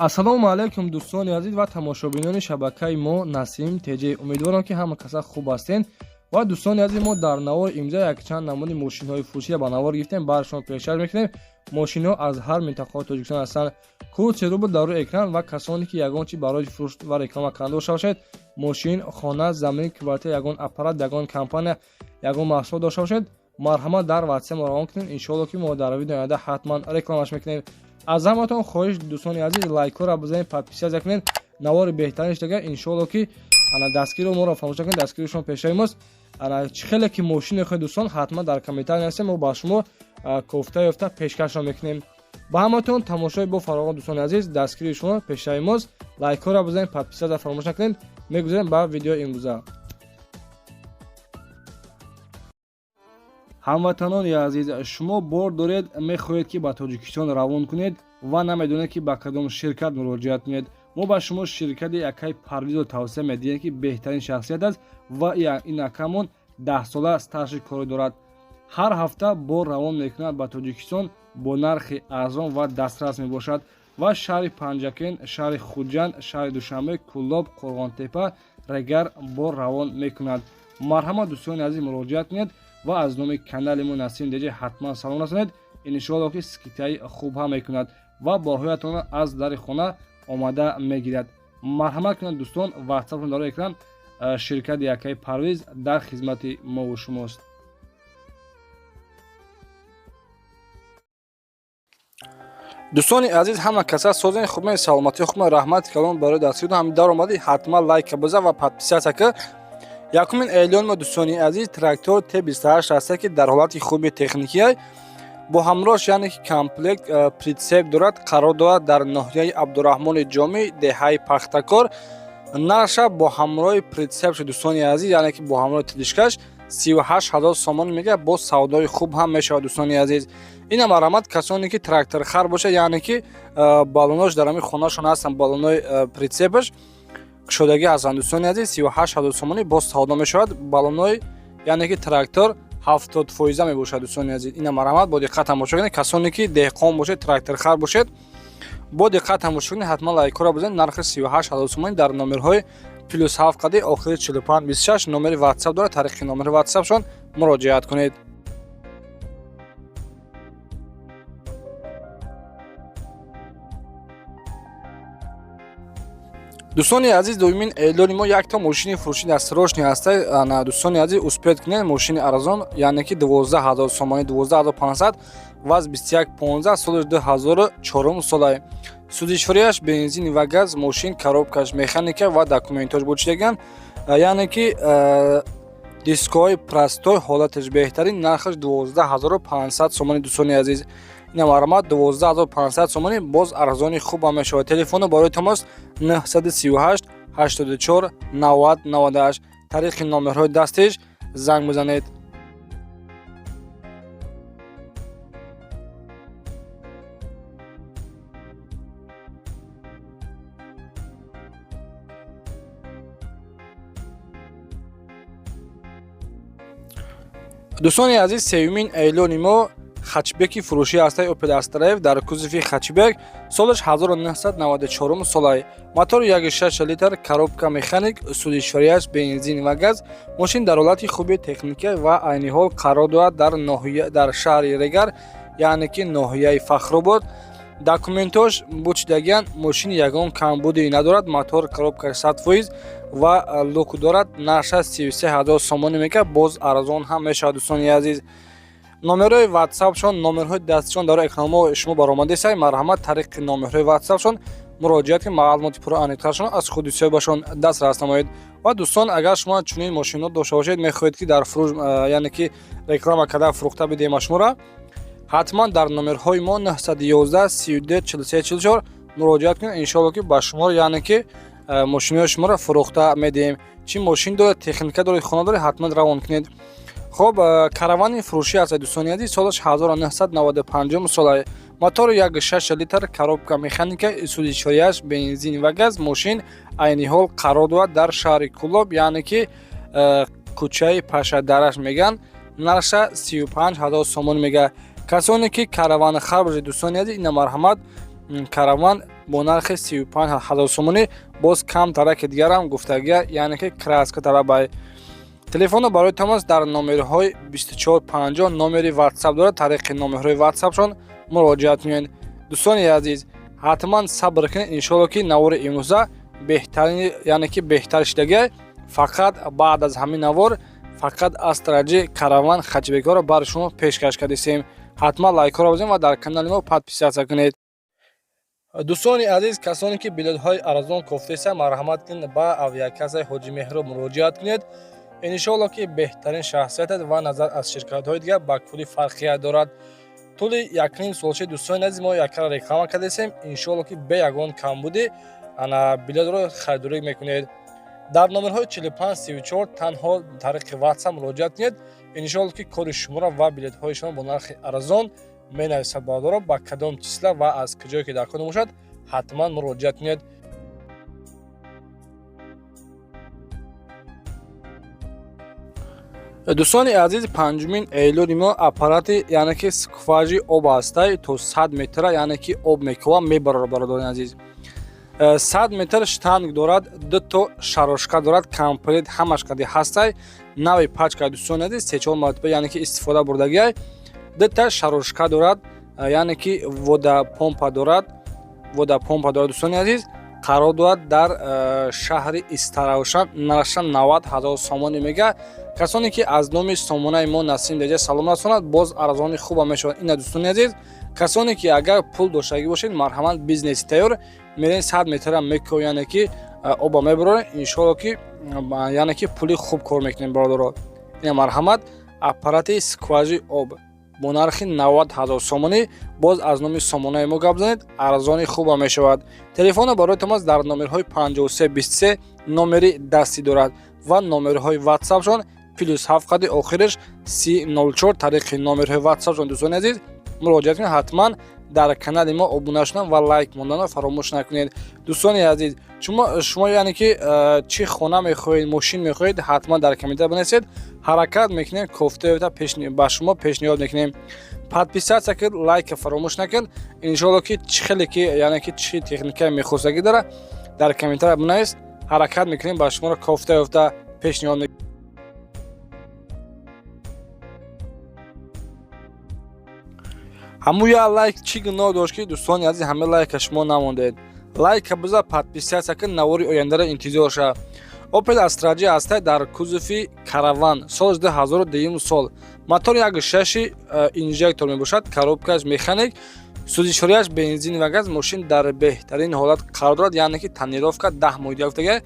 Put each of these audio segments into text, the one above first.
ассалому алайкум дӯстони азиз ва тамошобинони шабакаи мо Насим Теҷе. Умедворам ки ҳама каса хуб ҳастед. ва дӯстони азиз, мо дар навори имзо якчанд намуди мошинҳои фурӯшида ба навор гирифтем. Барашон пешкаш мекунем. Мошинҳо аз ҳар минтақаҳои Тоҷикистон ҳастанд. Курси рубл дар рӯи экран ва касоне ки ягон чи барои фурӯш ва реклама карда дошта бошед, мошин, хона, замин, квартира, ягон аппарат, ягон компания, ягон маҳсулот дошта бошед, марҳамат дар WhatsApp мо равон кунед. Иншоалло ки мо дар видеои оянда ҳатман рекламаш мекунем. аз ҳаматон хоҳиш дӯстони азиз, лайкҳоро бизанед, подписия кунед. навори беҳтарин шуда иншоалло ки ана дастгиро моро фаромӯш накунед. дастгиришон пешраи мост. ана чӣ хеле ки мошин мехоҳед дӯстон, ҳатман дар комментария нависед, мо ба шумо кофта ёфта пешкашон мекунем. ба ҳаматон тамошои бо фаровон дӯстони азиз, дастгири шумо пешраи мост. лайкҳоро бизанед, подписияро фаромӯш накунед. мегузарем ба видеои имрӯза. ҳамватанони азиз, шумо бор доред мехоҳед ки ба Тоҷикистон равон кунед ва намедонед ки ба кадом ширкат муроҷиат кунед. мо ба шумо ширкати Акай Парвизро тавсия медиҳем ки беҳтарин шахсият аст ва ин акамон 10 сола стажи корӣ дорад. ҳар ҳафта бор равон мекунад ба Тоҷикистон бо нархи арзон ва дастрас мебошад ва шаҳри Панҷакен, шаҳри Хуҷанд, шаҳри Душанбе, Кӯллоб, Қурғонтепа, Регар бор равон мекунад. марҳамат дӯстони азиз, муроҷиат кунед ва аз номи канали мо Насим Теҷе ҳатман салом расонед. иншоалло ки скидкаи хуб ҳам мекунад ва борҳоятонро аз дари хона омада мегирад. марҳамат кунед дӯстон, ватсапон дар экран. ширкати Акай Парвиз дар хизмати мову шумост. дӯстони азиз, ҳама каса созен хуб саломатӣ хуб раҳмати калом барои дастгирдон ҳамин дар омадӣ. ҳатман лайка биза ва подписия ка. якумин эълон мо дӯстони азиз, трактор Т28 аст ки дар ҳолати хуби техникияй бо ҳамроҳш, яъне ки комплект притсеп дорад. қарор дорад дар ноҳияи Абдураҳмони Ҷомӣ, деҳаи Пахтакор. нарша бо ҳамроҳи притсеп шуд дӯстони азиз, яъне ки бо ҳамроҳи тилишкаш 38 000 сомон мегӯяд. бо савдои хуб ҳам мешавад дӯстони азиз. ина марҳамат касоне ки тракторхар бошад, яъне ки балонош дар ҳамин хонашон ҳастанд, балонои притсепаш кушодагӣ ҳастанд дӯстони азиз. 38 000 сомонӣ бо савдо мешавад. балонои яъне ки трактор 70% мебошад дӯстони азиз. ина марҳамат бо диққат тамошо кунед. касоне ки деҳқон бошед, тракторхар бошед, бо диққат тамошо кунед. ҳатман лайкҳоро бизанед. нархи 38 000 сомонӣ дар номерҳои +7 қади охири 45 26 номери WhatsApp дорад. тариқи номери WhatsAppшон муроҷиат кунед. дӯстони азиз, дуюмин эълони мо якта мошини фурӯши дастирошни ҳаста. дӯстони азиз, успед кунед. мошини арзон, яъне ки 12 000 сомонӣ, 12 500, ваз 2115, соли 2004 солай. судишварияш бензин ва газ, мошин, коробкаш, механика ва документош бучидаган, яъне ки дискои простой, ҳолаташ беҳтарин, нархаш 12 500 сомонӣ дӯстони азиз. ина марҳамат 12 500 сомонӣ боз арзони хуб ҳам мешавад. телефону барои тамос 938 84 90 98. тариқи номерҳои дастиш занг бизанед. дӯстони азиз, сеюмин эълони мо хачбеки фурӯшӣ ҳастай Opel Astra дар кузофи хачбек, солаш 1994 солай. мотори 1.6 литр, коробка механик, судишварияш бензин ва газ. мошин дар ҳолати хуби техника ва айни ҳол қарор дорад дар шаҳри Регар, яъне ки ноҳияи Фахрубод. документош бучидаган. мошини ягон камбуди надорад. мотор, коробка 100% ва лук дорад. нарша 33 000 сомонӣ мекунад. боз арзон ҳам мешавад дӯстони азиз. номерои WhatsAppшон, номерҳои дастишон дар экрано шумо баромадесай. марҳамат тариқи номерҳои WhatsAppшон муроҷиат ки маълумоти пурра аниқтаршон аз худи соҳибашон дастрас намоед. ва дӯстон, агар шумо чунин мошинот дошта бошед, мехоҳед ки дар фурӯш, яъне ки реклама карда фурӯхта бидем шуморо, ҳатман дар номерҳои мо 911 32 43 44 муроҷиат кунед. иншоалло ки ба шумо, яъне ки мошинои шуморо фурӯхта медиҳем. чӣ мошин доред, техника доред, хона доред, ҳатман равон кунед. хоб, каравани фурӯшӣ аст дӯстони азиз, солаш 1995 солай. мотори 1.6 литр, коробка механика, судишварияш бензин ва газ. мошин айни ҳол қарор дорад дар шаҳри Кӯллоб, яъне ки кӯчаи Пашадараш меган. нарша 35 000 сомон мега. касоне ки караван хар бошед дӯстони азиз, ина марҳамат караван бо нархи 35000 сомонӣ. Боз кам тараки дигарам гуфтагия, яъне ки краска талабай. телефонро барои тамос дар номерҳои 2450 номери WhatsApp дорад. тариқи номерҳои WhatsAppшон муроҷиат кунед. дӯстони азиз, ҳатман сабр кунед. иншоалло ки навори имрӯза беҳтарин, яъне ки беҳтар шидагия. фақат баъд аз ҳамин навор фақат астраҷи караван хачбекҳоро барои шумо пешкаш кардем. ҳатман лайкҳоро бизанед ва дар канали мо подписатсия кунед. дӯстони азиз, касоне ки билетҳои арзон кофтеса, марҳамат кунед ба авиакассаи Ҳоҷи Меҳроб муроҷиат кунед. иншоалло ки беҳтарин шахсият ва назар аз ширкатҳои дигар ба кулли фарқият дорад. тӯли якним солчаи дӯстони азиз мо яккара реклама кардем. иншоалло ки бе ягон камбуди ана билетро харидорӣ мекунед. дар номерҳои 4534 танҳо тариқи WhatsApp муроҷиат кунед. иншоалло ки кори шуморо ва билетҳои шумо бо нархи арзон менависад бардора ба кадом числа ва аз куҷое ки дар кор бошад ҳатман муроҷиат кунед. дӯстони азиз, 5 июли мо аппарати яъне ки скважи об ҳастай то 100 метра, яъне ки об мекова мебарад. бародарони азиз, 100 метр штанг дорад, 2 то шарошка дорад, комплект ҳамаш кади ҳастай. нави пачка дӯстони азиз 3-4 маротиба яъне ки истифода бурдагиай. 2 та шарошка дорад, яъне ки вода помпа дорад. дӯстони азиз, қарор дорад дар шаҳри Истаравшан. нарша 90000 сомонӣ мега. касоне ки аз номи сомонаи мо Насим деҷа салом расонад, боз арзони хуба мешавад. ина дӯстони азиз, касоне ки агар пул доштагӣ бошед, марҳамат бизнеси тайёр мерен 100 метра меко, яъне ки оба мебароред. иншоалло ки яъне ки пули хуб кор мекунед бародаро. ина марҳамат аппарати скважи об бо нархи 90000 сомонӣ. боз аз номи сомонаи мо гап занед, арзони хуба мешавад. телефонро барои тамос дар номерҳои 5323 номери дастӣ дорад ва номерҳои WhatsAppшон +7 қади охираш 304. тариқи номерҳои WhatsAppшон дӯстони азиз муроҷиат кунед. ҳатман дар канали мо обуна шудан ва лайк монданро фаромӯш накунед. дӯстони азиз, шумо яъне ки чӣ хона мехоҳед, мошин мехоҳед, ҳатман дар комментар бинависед. ҳаракат мекунем, кофтаёта ба шумо пешниҳод мекунем. подписатсия кунед, лайка фаромӯш накунед. иншоалло ки хеле ки яъне ки чӣ техника мехостагӣ дара дар комментар бинавис. ҳаракат мекунем, ба шуморо кофтаёфта пешниҳод мекунем. ҳамуя лайк чӣ гуноҳ дошт ки дӯстони азиз ҳама лайка шумо намондед. лайка биза, подписатсия кун, навори ояндаро интизор ша. Opel Astra J ҳастай дар кузуфи караван. соли 2002 сол. мотор 1.6 инжектор мебошад, коробкаш механик, сӯзишворияш бензин ва газ. мошин дар беҳтарин ҳолат қарор дорад, яъне ки тонировка 10 моҳи дига гуфтага.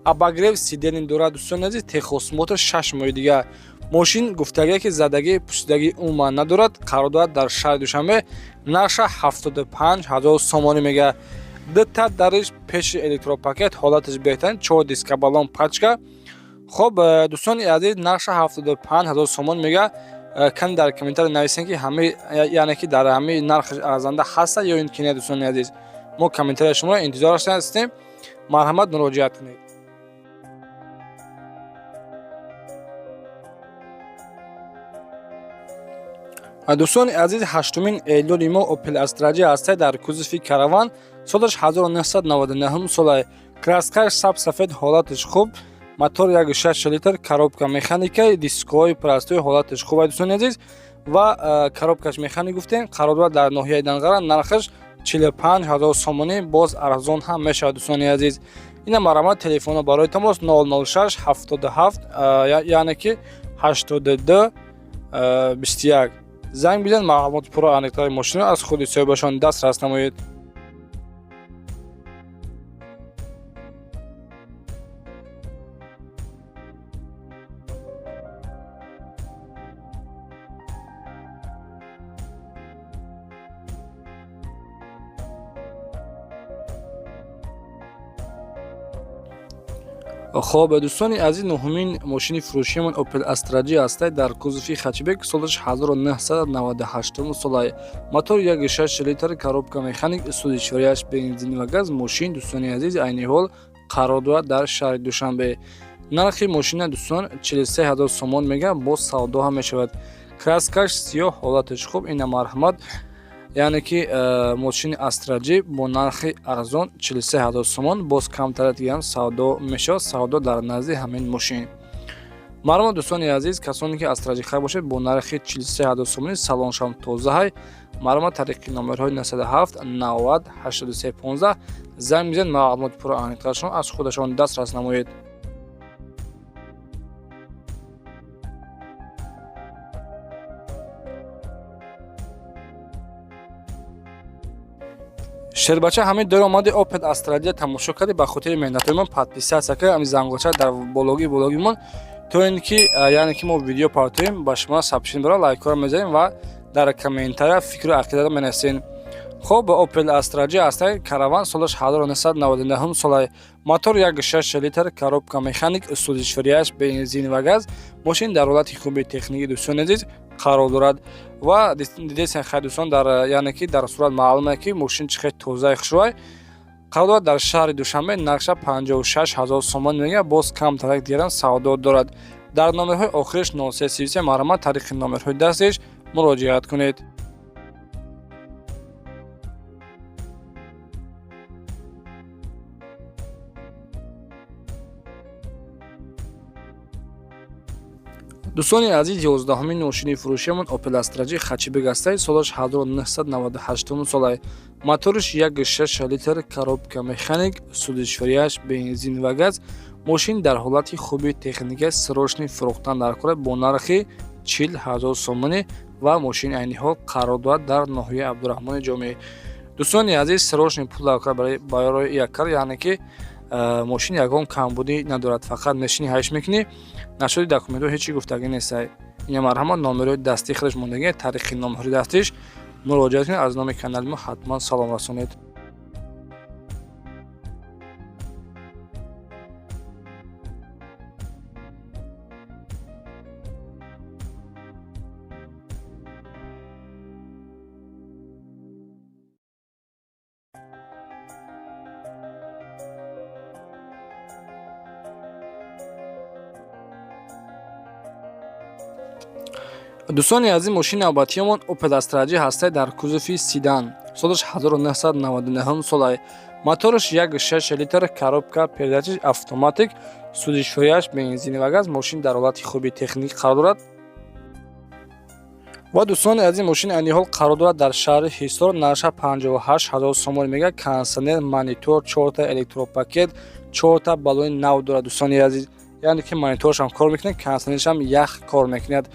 обогрев сидени дорад дӯстони азиз, техосмотр 6 моҳи дига. мошин гуфтага ки задагӣ пӯшидагӣ умуман надорад, қарор дорад дар шаҳри Душанбе. нарша 75000 сомонӣ мега. 2 та дариш пеши электропакет, ҳолаташ беҳтарин, 4 диска балон пачка. хоб дӯстони азиз, нарша 75000 сомон мега. кани дар комментар нависен ки ҳама яъне ки дар ҳама нархи арзанда ҳаста ё ин ки не. дӯстони азиз, мо комментарияи шуморо интизор ҳастем. марҳамат, муроҷиат кунед. дӯстони азиз, 8 июли мо Opel Astra J ҳастай дар кузуфи караван. солаш 1999 солай. краскаш сабсафед, ҳолаташ хуб. мотор 1.6 литр, коробка механика, дискҳои простой, ҳолаташ хуб дӯстони азиз. ва коробкаш механик гуфтем, қарор дорад дар ноҳияи Данғара. нархаш 45000 сомонӣ, боз арзон ҳам мешавад дӯстони азиз. ина марҳамат, телефонро барои тамос 006 77 яъне ки 82 21 занг бизанед. маълумоти пурро аниқтаи мошинро аз худи соҳибашон дастрас намоед. хоб дӯстони азиз, нӯҳумин мошини фурӯшиямон Opel Astra J ҳастай дар кузуфи хачбек. солаш 1998 солай. мотор 1.6 литр, коробка механик, сӯзишворияш бензин ва газ. мошин дӯстони азиз айни ҳол қарор дорад дар шаҳри Душанбе. нархи мошина дӯстон 43000 сомон мега, боз савдо ҳам мешавад. краскаш сиёҳ, ҳолаташ хуб. ина марҳамат, яъне ки мошини Astra-G бо нархи арзон 43000 сомон боз камтар дигар савдо мешавад, савдо дар назди ҳамин мошин. Маълумо дӯстони азиз, касоне ки Astra-G хар бошед бо нархи 43000 сомони салоншам тозаҳай. Маълумо тариқи номерҳои 97 90 8315 занг бизанед, маълумоти пурра аниқашон аз худашон дастрас намоед. шербача ҳамин дор омади Opel Astra-G тамошо кардӣ, ба хотири меҳнатҳои ман подписатсия кард, ҳамин зангоча дар бологи мон то ин ки яъне ки мо видео партоем ба шумо сабшин баро лайкҳоро мезанем ва дар комментария фикру ақидаро менависен. Хоб Opel Astra-G астаи караван солаш 1999 солай, мотор 1.6 литр, коробка механик, судишварияш бензин ва газ. Мошин дар ҳолати хуби техникӣ дӯстони азиз қарор дорад ва дидесен хай дӯстон дар яъне ки дар сурат маълуме ки мошин чӣ қадр тозаи хушрӯй қарор дорад. Дар шаҳри Душанбе нархша 56000 сомон мегӯяд, боз камтар дигар савдо дорад. дар номерҳои охириш 0333 маълумот тариқи номерҳои дастиш муроҷиат кунед. дӯстони азиз, 11-умин мошини фурӯшиамон Opel Astra-G хачибек астаи солаш 1998 солай, моториш 1.6 литр, коробка механик, судишварияш бензин ва газ. мошин дар ҳолати хуби техника срочни фурӯхтан дар кор бо нархи 40000 сомонӣ ва мошини айни ҳол қарор дорад дар ноҳияи Абдураҳмони Ҷомеӣ. дӯстони азиз, срочни пул дар кор барои яккар, яъне ки мошин ягон камбудӣ надорад, фақат мешини ҳайш мекунӣ, нашуди документҳо ҳеҷ чӣ гуфтагӣ нестай. ин марҳамат номерҳои дастии худаш мондагӣ, тариқи номерҳои дастиш муроҷиат кунед. аз номи канали мо ҳатман салом расонед. дӯстони азиз, мошини навбатиямон Opel Astra-G ҳастай дар кузуфи седан, солаш 1999 солай, моториш 1.6 литр, коробка передачаи автоматик, судишварияш бензин ва газ. мошин дар ҳолати хуби техникӣ қарор дорад ва дӯстони азиз, мошини айни ҳол қарор дорад дар шаҳри Ҳисор. нархша 58000 сомон мегӯяд. кондитсионер, монитор, 4 электропакет, 4 баллони нав дорад. дӯстони азиз, яъне ки мониторашам кор мекунад, кондитсионерашам ях кор мекунад.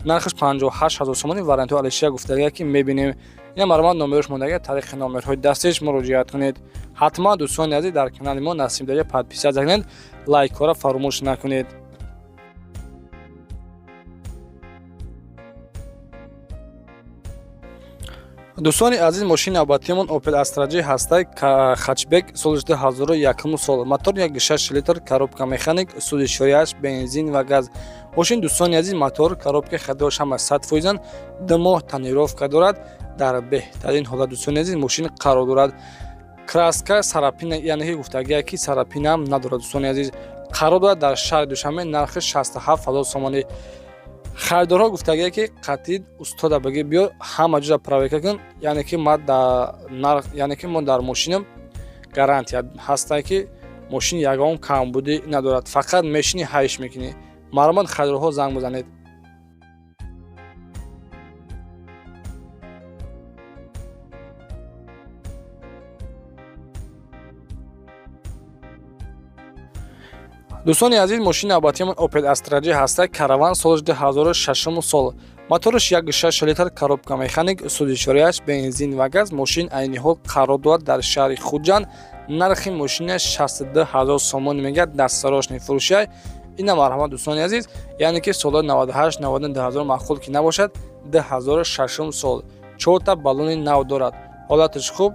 нархш 58000 сомони. вариантҳои алишия гуфтагия ки мебинем. ин маълумот номераш мондагия, тариқи номерҳои дастиш муроҷиат кунед. ҳатман дӯстони азиз, дар канали мо насибдория подписатсия кунед, лайкҳоро фаромӯш накунед. дӯстони азиз, мошини навбатиямон Opel Astra-G ҳастай хачбек, солиш 2001 сол, мотор 1.6 литр, коробка механик, судишварияш бензин ва газ. мошин дӯстони азиз, мотор, коробка хадош ҳама 100% 2 моҳ танировка дорад. дар беҳтарин ҳолат дӯстони азиз мошин қарор дорад. краска сарапина, яъне ки гуфтагия ки сарапинам надорад. дӯстони азиз, қарор дорад дар шаҳри Душанбе, нархи 67000 сомонӣ. харидорҳо гуфтагия ки қатъи устода багӣ биё, ҳама ҷуза проверка кун, яъне ки мо дар мошинам гарантия ҳастай ки мошин ягон камбудӣ надорад, фақат мешини ҳайш мекунӣ. маълумот харидорҳо занг бизанед. дӯстони азиз, мошини навбатиямон Opel Astra-G ҳастай караван, солаш 2006 сол, моториш 1.6 литр, коробка механик, судишварияш бензин ва газ. мошин айни ҳол қарор дорад дар шаҳри Хуҷанд. нархи мошинаш 62000 сомон мегӯяд. дастсарошни фурӯшиай. ина марҳамат дӯстони азиз, яъне ки солҳои 98 99 2000 маъқул ки набошад, 2006 сол, 4 баллони нав дорад. ҳолатиш хуб,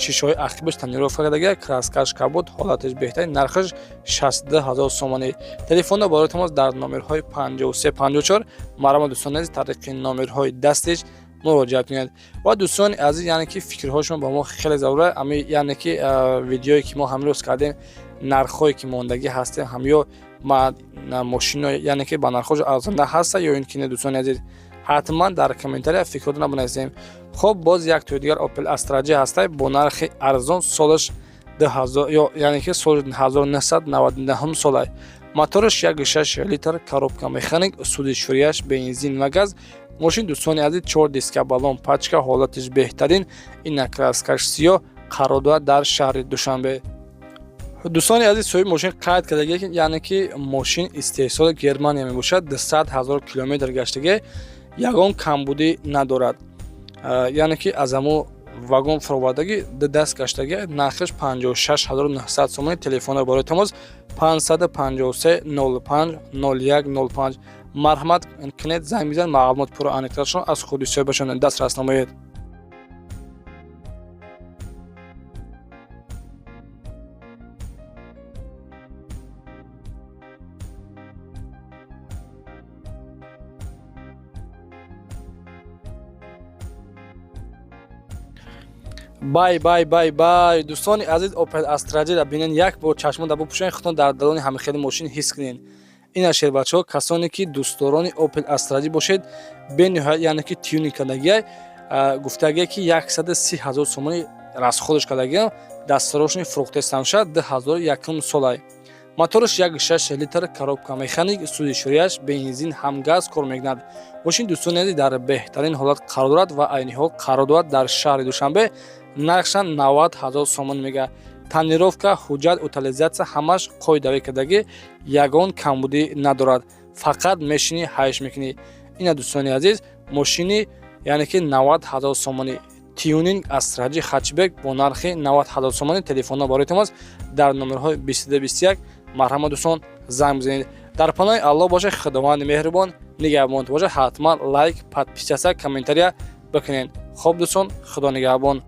шишаҳои ақибаш танировка кардагия, краскаш кабуд, ҳолатиш беҳтарин. нархиш 62000 сомонӣ. телефонро барои тамос дар номерҳои 5354. маълумот дӯстони азиз, тариқи номерҳои дастиш муроҷиат кунед. ва дӯстони азиз, яъне ки фикрҳои шумо ба мо хеле зарура. яъне ки видеое ки мо ҳамрӯз кардем, нархҳое ки мондагӣ ҳастем, ҳам ё мошино яъне ки ба нархҳои арзонда ҳаста ё ин ки не. дӯстони азиз, ҳатман дар комментария фикротона бинависем. хуб боз як тӯи дигар Opel Astra J ҳастай бо нархи арзон солаш 2000 яъне ки соли 1999 солай. Мотораш 1.6 литр, коробка механик, суди шӯрияш бензин ва газ. Мошин дӯстони азиз 4 диска балон пачка, ҳолатиш беҳтарин, ина краскаш сиёҳ, қарор дорад дар шаҳри Душанбе. дӯстони азиз соҳиби мошин қайд кардагӣ яъне ки мошин истеҳсоли Германия мебошад, 200 000 километр гаштагӣ, ягон камбудӣ надорад. яъне ки аз ҳамон вагон фуровардагӣ даст гаштагӣ, нархиш 56 900 сомони. Телефони барои тамос 553 05 01 05. марҳамат кинед занг бизанед, маълумот пурра аниқтарашон аз худи соҳибашон дастрас намоед. бай дӯстони азиз, Opel Astra J-ро бинен, як бор чашмон бупӯшен, худтон дар дарони ҳамихели мошин ҳис кунед. ин ашер бачаҳо, касоне ки дӯстдорони Opel Astra J бошед, бениҳоят яъне ки тюнинг кардагия, гуфтагия ки 130 000 сомони расходаш кардагия, дастарошни фурӯхтаи шуд 2001 солай. Мотораш 1.6 литр, коробка механик, суди шӯрияш бензин ҳам газ кор мекунад. мошин дӯстони азиз дар беҳтарин ҳолат қарор дорад ва айни ҳол қарор дорад дар шаҳри Душанбе. нархшан 90 000 сомон мега. танировка, ҳуҷҷат, утилизатсия ҳамаш қоидавӣ кардагӣ, ягон камбудӣ надорад. фақат мешини ҳайш мекунӣ. ина дӯстони азиз, мошини яъне ки 90 000 сомони тюнинг Astra J хатчбек бо нархи 90 000 сомони. Телефонҳо барои тамос дар номерҳои 2221. марҳамат дӯстон, занг бизанед. дар паноҳи Аллоҳ бошед. худованди меҳрубон нигаҳбонтон бошад. ҳатман лайк, подписатсия, комментария бикунед. хуб дӯстон, худо нигаҳбон.